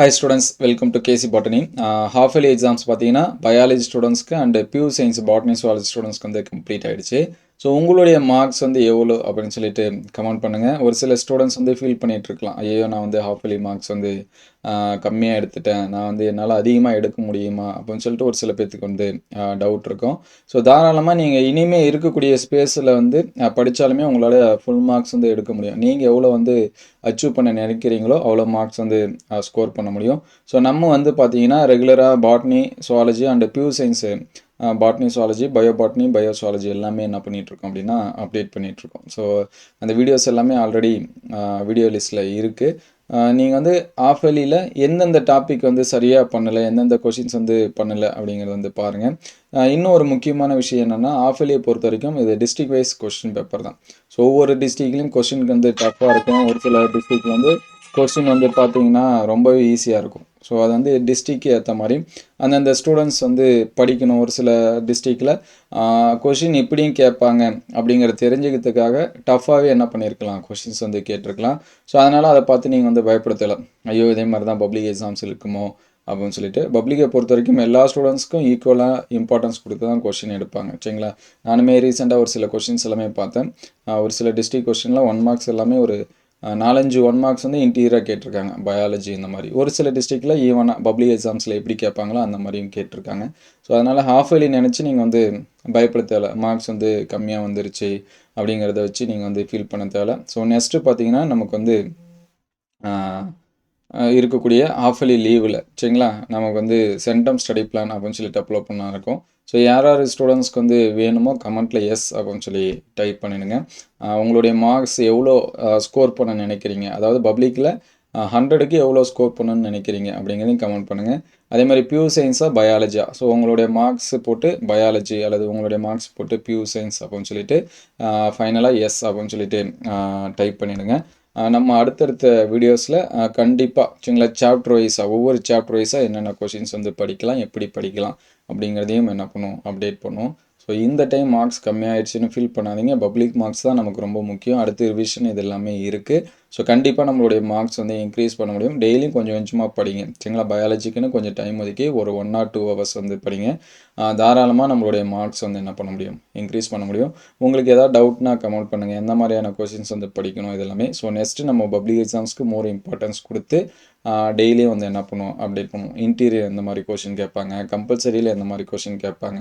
Hi students, welcome to KC Botany. Half yearly exams பார்த்தீங்கன்னா biology ஸ்டூடெண்ட்ஸ்க்கு and pure science botany zoology ஸ்டூடெண்ட்ஸ்க்கு வந்து complete ஆயிடுச்சு. So உங்களுடைய மார்க்ஸ் வந்து எவ்வளோ அப்படின்னு சொல்லிட்டு கமெண்ட் பண்ணுங்கள். ஒரு சில ஸ்டூடெண்ட்ஸ் வந்து ஃபீல் பண்ணிகிட்டு இருக்கலாம், ஐயோ நான் வந்து ஹாஃப் இயர்லி மார்க்ஸ் வந்து கம்மியாக எடுத்துட்டேன், நான் வந்து என்னால் அதிகமாக எடுக்க முடியுமா அப்படின்னு சொல்லிட்டு ஒரு சில பேர்த்துக்கு வந்து டவுட் இருக்கும். ஸோ தாராளமாக நீங்கள் இனிமேல் இருக்கக்கூடிய ஸ்பேஸில் வந்து படித்தாலுமே உங்களால் ஃபுல் மார்க்ஸ் வந்து எடுக்க முடியும். நீங்கள் எவ்வளோ வந்து அச்சீவ் பண்ண நினைக்கிறீங்களோ அவ்வளோ மார்க்ஸ் வந்து ஸ்கோர் பண்ண முடியும். ஸோ நம்ம வந்து பார்த்தீங்கன்னா ரெகுலராக botany zoology and pure science botany zoology bio botany பயோசுவாலஜி எல்லாமே என்ன பண்ணிகிட்ருக்கோம் அப்படின்னா அப்டேட் பண்ணிகிட்ருக்கோம். ஸோ அந்த வீடியோஸ் எல்லாமே ஆல்ரெடி வீடியோ லிஸ்ட்டில் இருக்குது. நீங்கள் வந்து ஆஃப் இயர்லியில் எந்தெந்த டாபிக் வந்து சரியாக பண்ணலை, எந்தெந்த கொஷின்ஸ் வந்து பண்ணலை அப்படிங்கிறது வந்து பாருங்கள். இன்னும் ஒரு முக்கியமான விஷயம் என்னென்னா, ஆஃப் இயர்லியை பொறுத்த வரைக்கும் இது டிஸ்ட்ரிக்ட் வைஸ் கொஸ்டின் பேப்பர் தான். ஸோ ஒவ்வொரு டிஸ்ட்ரிக்ட்லேயும் கொஸ்டினுக்கு வந்து டஃப்பாக இருக்கும். ஒரு சில டிஸ்ட்ரிக்டில் வந்து கொஸ்டின் வந்து பார்த்தீங்கன்னா ரொம்பவே ஈஸியாக இருக்கும். ஸோ அது வந்து டிஸ்ட்ரிக்கு ஏற்ற மாதிரி அந்தந்த ஸ்டூடெண்ட்ஸ் வந்து படிக்கணும். ஒரு சில டிஸ்ட்ரிக்டில் கொஷின் இப்படியும் கேட்பாங்க அப்படிங்கிறத தெரிஞ்சுக்கிறதுக்காக டஃப்பாகவே என்ன பண்ணியிருக்கலாம், கொஷின்ஸ் வந்து கேட்டிருக்கலாம். ஸோ அதனால் அதை பார்த்து நீங்கள் வந்து பயப்படுத்தலாம், ஐயோ இதே மாதிரி தான் பப்ளிக் எக்ஸாம்ஸ் இருக்குமோ அப்படின்னு சொல்லிட்டு. பப்ளிக்கை பொறுத்த வரைக்கும் எல்லா ஸ்டூடெண்ட்ஸ்க்கும் ஈக்குவலாக இம்பார்ட்டன்ஸ் கொடுத்து தான் கொஷின் எடுப்பாங்க, சரிங்களா. நானுமே ரீசெண்டாக ஒரு சில கொஷின்ஸ் எல்லாமே பார்த்தேன். ஒரு சில டிஸ்ட்ரிக்ட் கொஷினில் 1 மார்க்ஸ் எல்லாமே ஒரு 4-5 1 மார்க்ஸ் வந்து இன்டீரியராக கேட்டிருக்காங்க, பயாலஜி இந்த மாதிரி. ஒரு சில டிஸ்ட்ரிக்டில் ஈவனாக பப்ளிக் எக்ஸாம்ஸில் எப்படி கேட்பாங்களோ அந்த மாதிரியும் கேட்டிருக்காங்க. ஸோ அதனால் ஹாஃப் இயர்லி நினச்சி நீங்கள் வந்து பயப்பட தேவை, மார்க்ஸ் வந்து கம்மியாக வந்துருச்சு அப்படிங்கிறத வச்சு நீங்கள் வந்து ஃபீல் பண்ண தேவை. ஸோ நெக்ஸ்ட்டு பார்த்தீங்கன்னா நமக்கு வந்து இருக்கக்கூடிய ஹாஃப் இயர்லி லீவில், சரிங்களா, நமக்கு வந்து சென்டம் ஸ்டடி பிளான் அப்படின்னு சொல்லிட்டு அப்லோட் பண்ண இருக்கும். ஸோ யார் யார் ஸ்டூடெண்ட்ஸ்க்கு வந்து வேணுமோ கமெண்ட்டில் எஸ் அப்படின்னு சொல்லி டைப் பண்ணிடுங்க. உங்களுடைய மார்க்ஸ் எவ்வளோ ஸ்கோர் பண்ண நினைக்கிறீங்க, அதாவது பப்ளிக்கில் 100க்கு எவ்வளோ ஸ்கோர் பண்ணணும்னு நினைக்கிறீங்க அப்படிங்கிறதையும் கமெண்ட் பண்ணுங்கள். அதே மாதிரி பியூர் சயின்ஸாக பயாலஜியா, ஸோ உங்களுடைய மார்க்ஸ் போட்டு பயாலஜி அல்லது உங்களுடைய மார்க்ஸ் போட்டு பியூர் சயின்ஸ் அப்படின்னு சொல்லிட்டு ஃபைனலாக எஸ் அப்படின்னு சொல்லிட்டு டைப் பண்ணிடுங்க. நம்ம அடுத்தடுத்த வீடியோஸில் கண்டிப்பாக சரிங்களா, சாப்டர் வைஸாக ஒவ்வொரு சாப்டர் வைஸாக என்னென்ன கொஷின்ஸ் வந்து படிக்கலாம், எப்படி படிக்கலாம் அப்படிங்கிறதையும் என்ன பண்ணுவோம், அப்டேட் பண்ணுவோம். ஸோ இந்த டைம் மார்க்ஸ் கம்மியாயிடுச்சுன்னு ஃபீல் பண்ணாதீங்க. பப்ளிக் மார்க்ஸ் தான் நமக்கு ரொம்ப முக்கியம். அடுத்த ரிவிஷன் இது எல்லாமே இருக்குது. ஸோ கண்டிப்பாக நம்மளுடைய மார்க்ஸ் வந்து இன்க்ரீஸ் பண்ண முடியும். டெய்லியும் கொஞ்சம் கொஞ்சமாக படிங்க, சரிங்களா. பயாலஜிக்குன்னு கொஞ்சம் டைம் ஒதுக்கி ஒரு 1 or 2 hours வந்து படிங்க. தாராளமாக நம்மளுடைய மார்க்ஸ் வந்து என்ன பண்ண முடியும், இன்க்ரீஸ் பண்ண முடியும். உங்களுக்கு ஏதாவது டவுட்னா கமெண்ட் பண்ணுங்கள், எந்த மாதிரியான கொஷின்ஸ் வந்து படிக்கணும் இதெல்லாமே. ஸோ நெக்ஸ்ட்டு நம்ம பப்ளிக் எக்ஸாம்ஸ்க்கு மோர் இம்பார்ட்டன்ஸ் கொடுத்து டெய்லியும் வந்து என்ன பண்ணுவோம், அப்டேட் பண்ணுவோம். இன்டீரியர் எந்த மாதிரி கொஷின் கேட்பாங்க, கம்பல்சரியில் எந்த மாதிரி கொஷின் கேட்பாங்க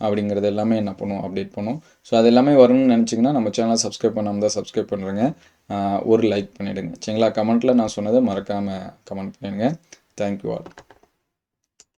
அப்படிங்கிறது எல்லாமே என்ன பண்ணுவோம், அப்டேட் பண்ணுவோம். ஸோ அது எல்லாமே வரணும்னு நினச்சிங்கன்னா நம்ம சேனலை சப்ஸ்கிரைப் பண்ணாமல் தான் சப்ஸ்கிரைப் பண்ணுறேங்க. ஒரு லைக் பண்ணிவிடுங்க, சரிங்களா. கமெண்ட்டில் நான் சொன்னதை மறக்காமல் கமெண்ட் பண்ணிடுங்க. Thank you all.